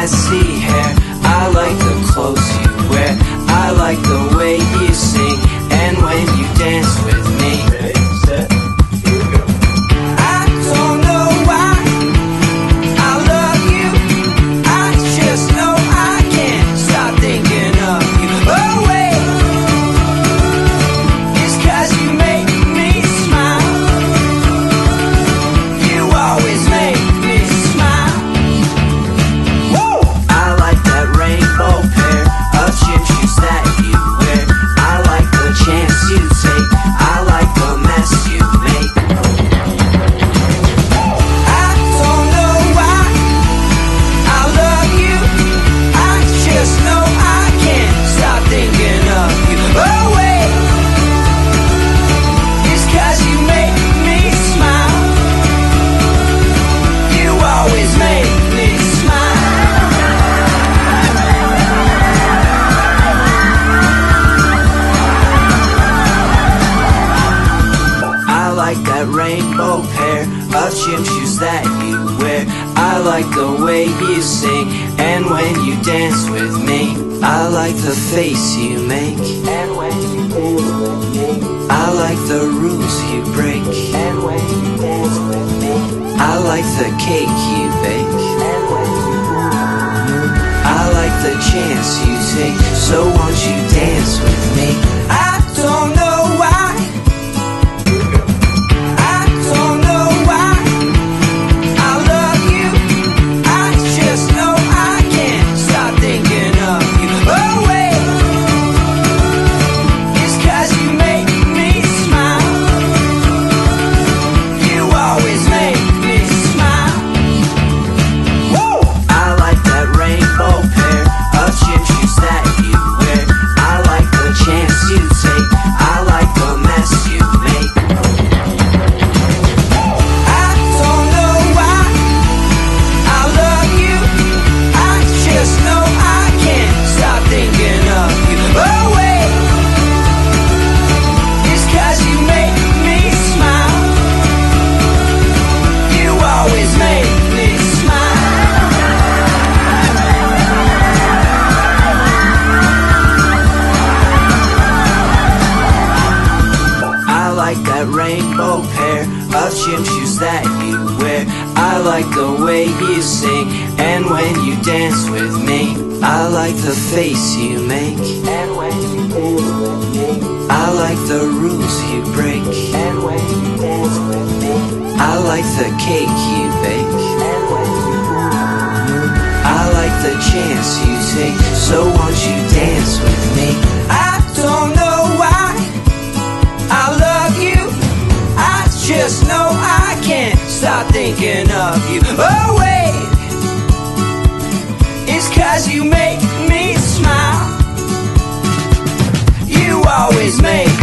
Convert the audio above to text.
messy hair. I like the clothes you wear. I like the way you sing and when you dance with me. Ready, set, here we go. I don't know why I love you. I just know I can't stop thinking of you. Oh wait, it's 'cause you make me smile. You always make me smile. Woo! I like that rainbow pair of gym shoes that you wear. I like the chance you take. I like the mess you make. I don't know why I love you. I just know I can't stop thinking of you. Oh wait, it's 'cause you make me smile. You always make me smile. I like that rainbow pair of gym shoes that you wear. I like the way you sing and when you dance with me. I like the face you make and when you dance with me. I like the rules you break and when you dance with me. I like the cake you bake and when you dance with me. I like the chance you take, so won't you dance with me? I don't know why. I don't know why I love you. I just know I can't stop thinking of you. Oh wait, it's 'cause you make me smile. You always make me smile. Woo! I like that rainbow pair of gym shoes that you wear. I like the chance you take. I like the mess you make. I don't know why I love you. I just know I can't stop thinking of you. Oh wait, it's 'cause you make me smile. You always make me smile. I like that rainbow pair of gym shoes that you wear. I like the way you sing and when you dance with me. I like the face you make and when you dance with me. I like the rules you break and when you dance with me. I like the cake you bake and when you dance with me. I like the chance you take, so won't you dance with me? I don't know why I love you. I just know I can't stop thinking of you. Oh wait, it's 'cause you make me smile. You always make